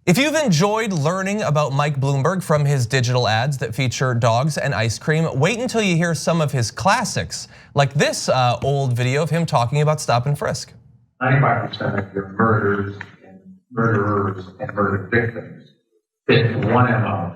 If you've enjoyed learning about Mike Bloomberg from his digital ads that feature dogs and ice cream, wait until you hear some of his classics, like this old video of him talking about stop and frisk. 95% of your murderers and murder victims fit one MO.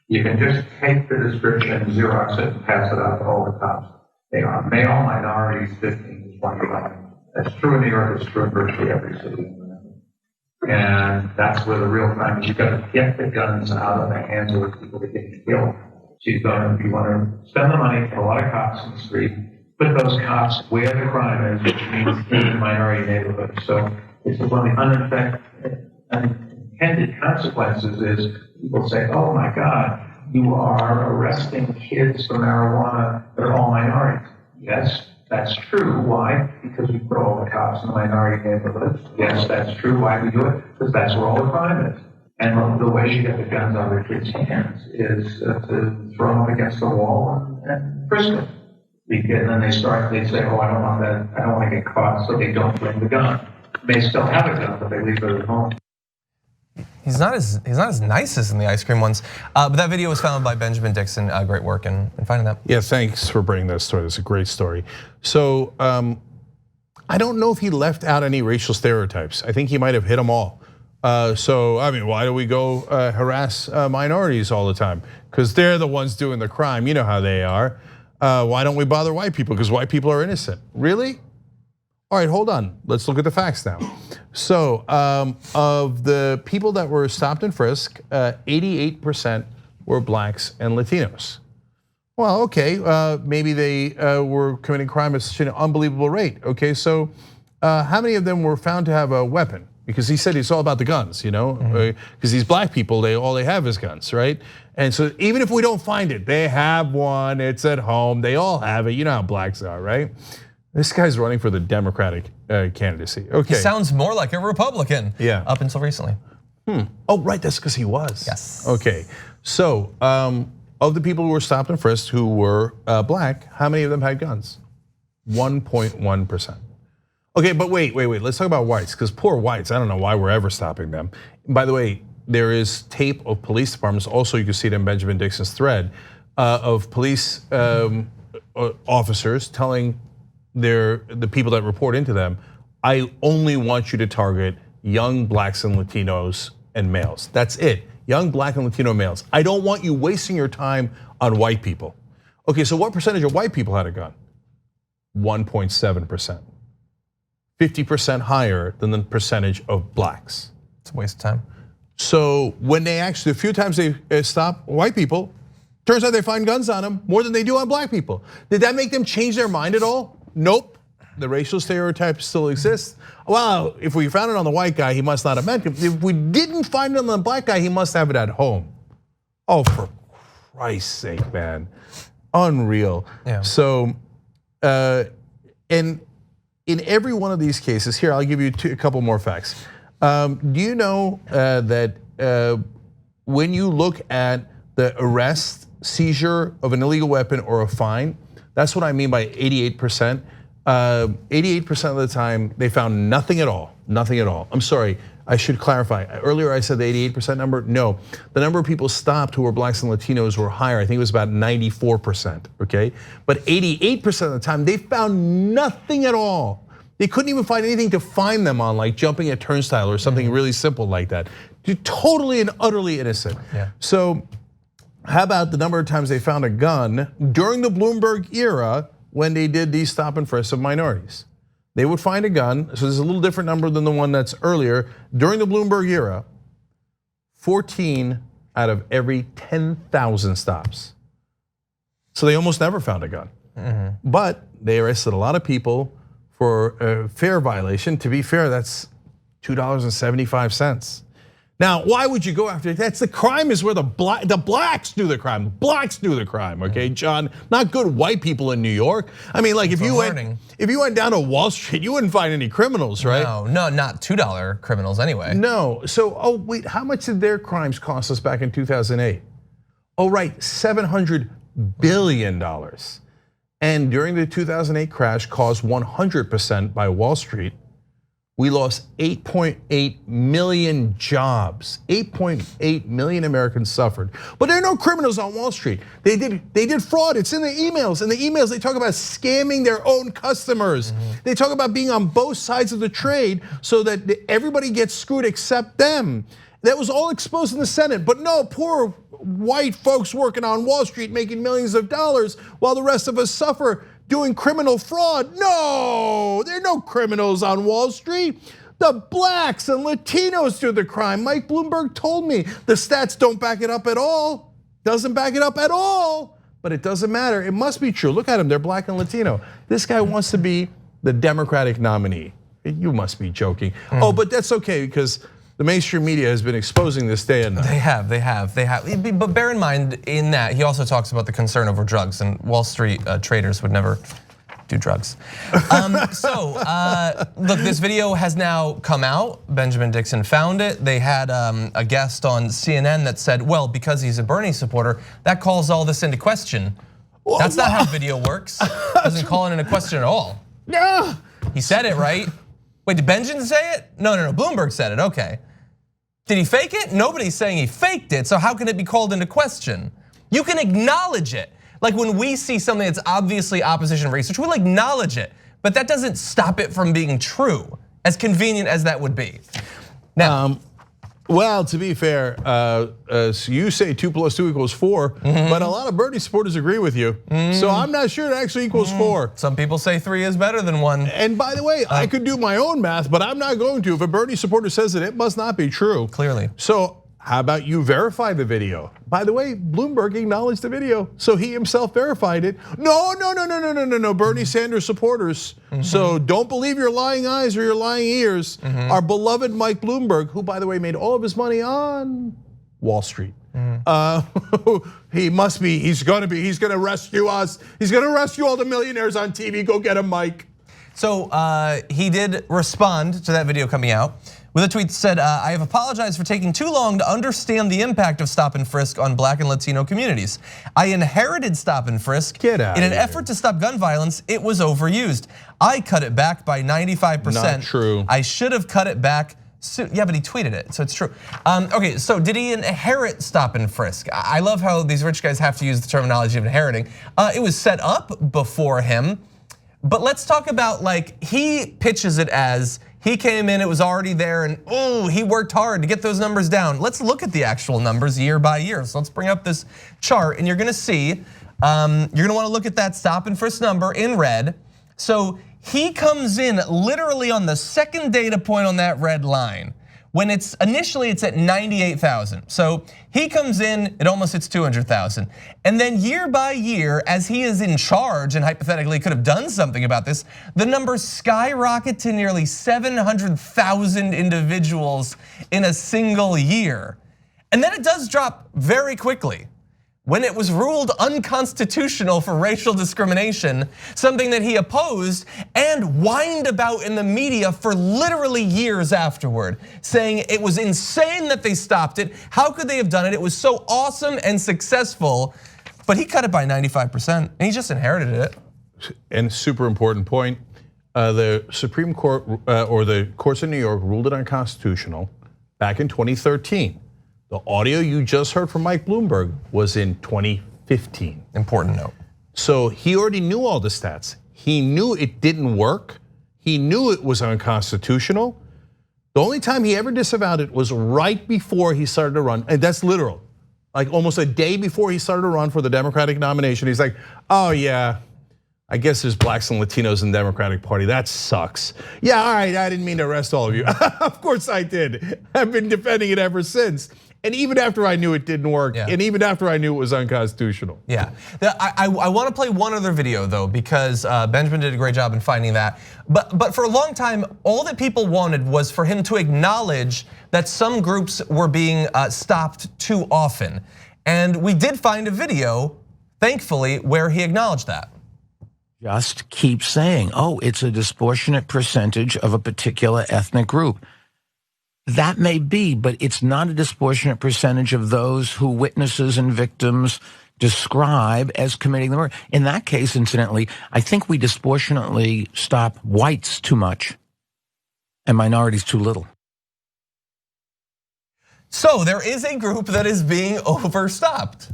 You can just take the description, Xerox it, and pass it out to all the cops. They are male minorities, 15 to 25. That's true in New York, it's true in virtually every city. And that's where the real crime is. You've got to get the guns out of the hands of the people that get killed. So you want to spend the money, put a lot of cops in the street, put those cops where the crime is, which means in the minority neighborhoods. So it's one of the unintended consequences is people say, oh my God, you are arresting kids for marijuana that are all minorities. Yes, that's true. Why? Because we put all the cops in the minority neighborhoods. Yes, that's true. Why we do it? Because that's where all the crime is. And one of the ways you get the guns out of the kids' hands is to throw them up against the wall and frisk them. And then they say, oh, I don't want that. I don't want to get caught, so they don't bring the gun. They still have a gun, but they leave it at home. He's not as nice as in the ice cream ones, but that video was found by Benjamin Dixon. Great work in finding that. Yeah, thanks for bringing that story. It's a great story. So I don't know if he left out any racial stereotypes. I think he might have hit them all. So I mean, why do we go harass minorities all the time? Because they're the ones doing the crime. You know how they are. Why don't we bother white people? Because white people are innocent. Really? All right, hold on. Let's look at the facts now. So of the people that were stopped and frisked, 88% were blacks and Latinos. Well, okay, maybe they were committing crime at such an unbelievable rate. Okay, so how many of them were found to have a weapon? Because he said it's all about the guns, you know? Because these black people, all they have is guns, right? And so even if we don't find it, they have one, it's at home, they all have it. You know how blacks are, right? This guy's running for the Democratic candidacy. Okay. He sounds more like a Republican. Yeah. Up until recently. Oh, right, that's because he was. Yes. Okay, so of the people who were stopped and frisked who were black, how many of them had guns? 1.1%. Okay, but wait, let's talk about whites, because poor whites, I don't know why we're ever stopping them. By the way, there is tape of police departments, also you can see it in Benjamin Dixon's thread, of police officers telling the people that report into them, I only want you to target young blacks and Latinos and males. That's it, young black and Latino males. I don't want you wasting your time on white people. Okay, so what percentage of white people had a gun? 1.7%. 50% higher than the percentage of blacks. It's a waste of time. So when they actually, a few times they stop white people, turns out they find guns on them more than they do on black people. Did that make them change their mind at all? Nope. The racial stereotypes still exist. Well, if we found it on the white guy, he must not have meant it. If we didn't find it on the black guy, he must have it at home. Oh, for Christ's sake, man. Unreal. Yeah. So, and in every one of these cases, here, I'll give you a couple more facts. Do you know that when you look at the arrest, seizure of an illegal weapon or a fine, that's what I mean by 88%. 88% of the time, they found nothing at all, nothing at all. I'm sorry, I should clarify. Earlier I said the 88% number, no. The number of people stopped who were blacks and Latinos were higher. I think it was about 94%, okay? But 88% of the time, they found nothing at all. They couldn't even find anything to find them on, like jumping a turnstile or something really simple like that. You're totally and utterly innocent. Yeah. So how about the number of times they found a gun during the Bloomberg era when they did these stop and frisk of minorities? They would find a gun, so there's a little different number than the one that's earlier. During the Bloomberg era, 14 out of every 10,000 stops. So they almost never found a gun. But they arrested a lot of people for a fare violation. To be fair, that's $2.75. Now, why would you go after it? That's the crime is where the blacks do the crime. Blacks do the crime, okay, John? Not good white people in New York. I mean, like if you went down to Wall Street, you wouldn't find any criminals, right? No, not $2 criminals anyway. No, so, oh wait, how much did their crimes cost us back in 2008? Oh right, $700 billion. And during the 2008 crash caused 100% by Wall Street, We lost 8.8 million jobs. 8.8 million Americans suffered. But there are no criminals on Wall Street. They did fraud. It's in the emails. In the emails, they talk about scamming their own customers. They talk about being on both sides of the trade so that everybody gets screwed except them. That was all exposed in the Senate. But no, poor white folks working on Wall Street making millions of dollars while the rest of us suffer doing criminal fraud. No, there are no criminals on Wall Street. The blacks and Latinos do the crime. Mike Bloomberg told me the stats don't back it up at all. Doesn't back it up at all, but it doesn't matter. It must be true. Look at him, they're black and Latino. This guy wants to be the Democratic nominee. You must be joking. Oh, but that's okay because the mainstream media has been exposing this day and night. They have. But bear in mind in that he also talks about the concern over drugs, and Wall Street traders would never do drugs. Look, this video has now come out. Benjamin Dixon found it. They had a guest on CNN that said, well, because he's a Bernie supporter, that calls all this into question. That's not how video works. Doesn't call it into question at all. Yeah. He said it, right? Wait, did Benjamin say it? No, Bloomberg said it, okay. Did he fake it? Nobody's saying he faked it, so how can it be called into question? You can acknowledge it. Like when we see something that's obviously opposition research, we'll acknowledge it, but that doesn't stop it from being true, as convenient as that would be. Now, well, to be fair, so you say 2 + 2 = 4, but a lot of Bernie supporters agree with you. So I'm not sure it actually equals 4. Some people say 3 is better than 1. And by the way, I could do my own math, but I'm not going to. If a Bernie supporter says it must not be true. Clearly. So how about you verify the video? By the way, Bloomberg acknowledged the video, so he himself verified it. No, Bernie Sanders supporters. So don't believe your lying eyes or your lying ears. Our beloved Mike Bloomberg, who by the way made all of his money on Wall Street. He's gonna rescue us. He's gonna rescue all the millionaires on TV. Go get him, Mike. So he did respond to that video coming out with a tweet that said, I have apologized for taking too long to understand the impact of stop and frisk on black and Latino communities. I inherited stop and frisk. Get out in an of here. effort to stop gun violence. It was overused. I cut it back by 95%. Not true. I should have cut it back. Yeah, but he tweeted it, so it's true. Okay, so did he inherit stop and frisk? I love how these rich guys have to use the terminology of inheriting. It was set up before him, but let's talk about like he pitches it as he came in, it was already there, and he worked hard to get those numbers down. Let's look at the actual numbers year by year. So let's bring up this chart, and you're gonna see, you're gonna wanna look at that stop and frisk number in red. So he comes in literally on the second data point on that red line. When initially it's at 98,000. So he comes in, it almost hits 200,000. And then year by year, as he is in charge and hypothetically could have done something about this, the numbers skyrocket to nearly 700,000 individuals in a single year. And then it does drop very quickly. When it was ruled unconstitutional for racial discrimination, something that he opposed and whined about in the media for literally years afterward, saying it was insane that they stopped it. How could they have done it? It was so awesome and successful, but he cut it by 95% and he just inherited it. And super important point, the Supreme Court or the courts in New York ruled it unconstitutional back in 2013. The audio you just heard from Mike Bloomberg was in 2015. Important note. So he already knew all the stats. He knew it didn't work. He knew it was unconstitutional. The only time he ever disavowed it was right before he started to run, and that's literal. Like almost a day before he started to run for the Democratic nomination, he's like, oh yeah, I guess there's blacks and Latinos in the Democratic Party. That sucks. Yeah, all right, I didn't mean to arrest all of you. Of course I did. I've been defending it ever since. And even after I knew it didn't work, and even after I knew it was unconstitutional. Yeah, I want to play one other video though, because Benjamin did a great job in finding that. But for a long time, all that people wanted was for him to acknowledge that some groups were being stopped too often. And we did find a video, thankfully, where he acknowledged that. Just keep saying, oh, it's a disproportionate percentage of a particular ethnic group. That may be, but it's not a disproportionate percentage of those who witnesses and victims describe as committing the murder. In that case, incidentally, I think we disproportionately stop whites too much. and minorities too little. So there is a group that is being overstopped.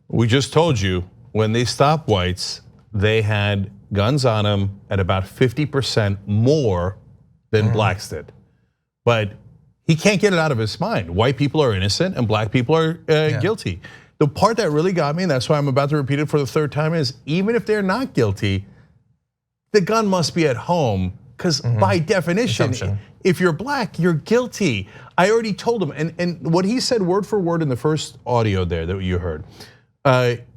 We just told you when they stopped whites, they had guns on them at about 50% more than blacks did. But he can't get it out of his mind. White people are innocent and black people are guilty. The part that really got me, and that's why I'm about to repeat it for the third time, is even if they're not guilty, the gun must be at home, because by definition, if you're black, you're guilty. I already told him, and what he said word for word in the first audio there that you heard,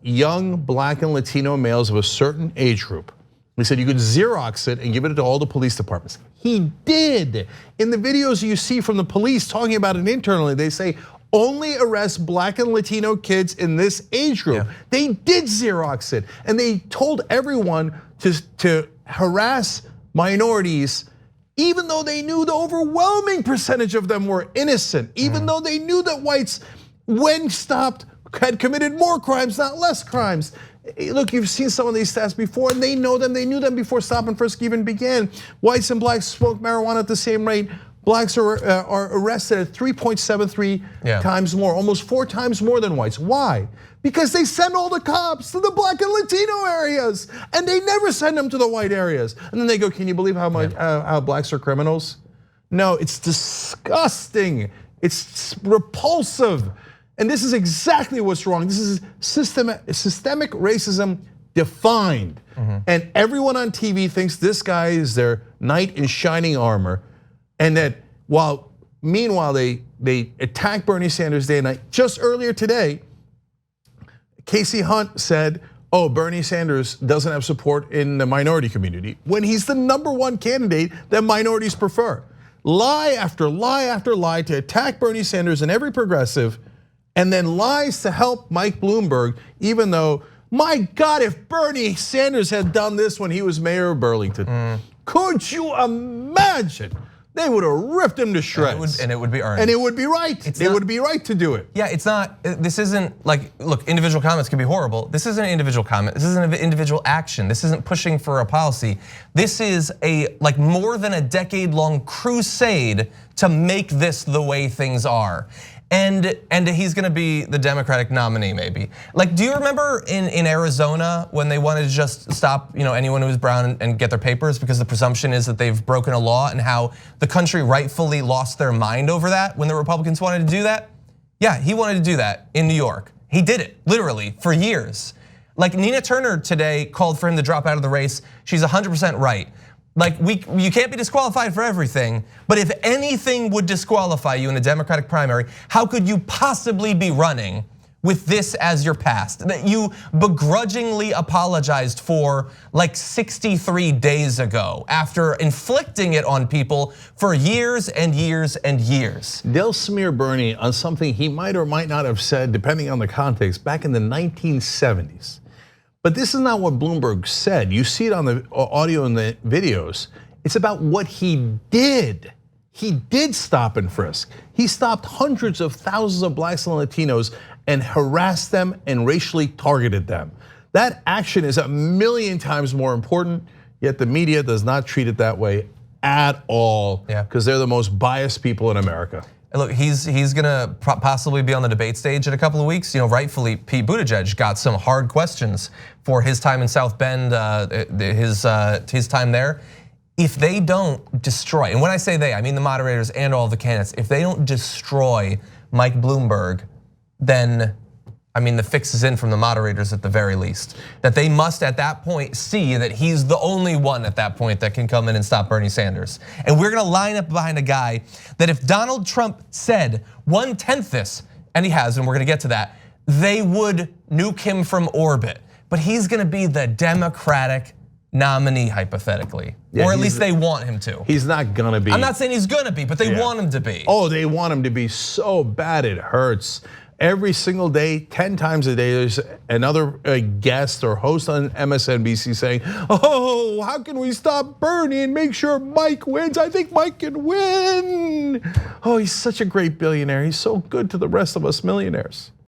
young black and Latino males of a certain age group. He said you could Xerox it and give it to all the police departments. He did. In the videos you see from the police talking about it internally, they say only arrest black and Latino kids in this age group. They did Xerox it, and they told everyone to harass minorities, even though they knew the overwhelming percentage of them were innocent, even though they knew that whites, when stopped, had committed more crimes, not less crimes. Look, you've seen some of these stats before, and they know them. They knew them before stop and frisk even began. Whites and blacks smoke marijuana at the same rate. Blacks are arrested at 3.73 times more, almost 4 times more than whites. Why? Because they send all the cops to the black and Latino areas, and they never send them to the white areas. And then they go, can you believe how much how blacks are criminals? No, it's disgusting. It's repulsive. And this is exactly what's wrong. This is systemic racism defined. And everyone on TV thinks this guy is their knight in shining armor. And that meanwhile they attack Bernie Sanders day and night. Just earlier today, Casey Hunt said, Bernie Sanders doesn't have support in the minority community, when he's the #1 candidate that minorities prefer. Lie after lie after lie to attack Bernie Sanders and every progressive, and then lies to help Mike Bloomberg, even though, my God, if Bernie Sanders had done this when he was mayor of Burlington, could you imagine? They would have ripped him to shreds. And it would be earned. And it would be right. They would be right to do it. Yeah, it's not, this isn't like, look, individual comments can be horrible. This isn't an individual comment. This isn't an individual action. This isn't pushing for a policy. This is like more than a decade-long crusade to make this the way things are. And he's gonna be the Democratic nominee, maybe. Like, do you remember in Arizona when they wanted to just stop anyone who was brown and get their papers because the presumption is that they've broken a law, and how the country rightfully lost their mind over that when the Republicans wanted to do that? Yeah, he wanted to do that in New York. He did it, literally, for years. Like Nina Turner today called for him to drop out of the race. She's 100% right. Like you can't be disqualified for everything, but if anything would disqualify you in a Democratic primary, how could you possibly be running with this as your past that you begrudgingly apologized for like 63 days ago after inflicting it on people for years and years and years? They'll smear Bernie on something he might or might not have said, depending on the context, back in the 1970s. But this is not what Bloomberg said. You see it on the audio and the videos. It's about what he did. He did stop and frisk. He stopped hundreds of thousands of blacks and Latinos and harassed them and racially targeted them. That action is 1,000,000 times more important, yet the media does not treat it that way at all, because they're the most biased people in America. Look, he's gonna possibly be on the debate stage in a couple of weeks. Rightfully, Pete Buttigieg got some hard questions for his time in South Bend, his time there. If they don't destroy, and when I say they, I mean the moderators and all the candidates, if they don't destroy Mike Bloomberg, then I mean, the fix is in from the moderators at the very least. That they must at that point see that he's the only one at that point that can come in and stop Bernie Sanders. And we're gonna line up behind a guy that if Donald Trump said 1/10 this, and he has, and we're gonna get to that, they would nuke him from orbit. But he's gonna be the Democratic nominee, hypothetically. Or at least they want him to. He's not gonna be. I'm not saying he's gonna be, but they want him to be. They want him to be so bad it hurts. Every single day, 10 times a day, there's another guest or host on MSNBC saying, how can we stop Bernie and make sure Mike wins? I think Mike can win. He's such a great billionaire. He's so good to the rest of us millionaires.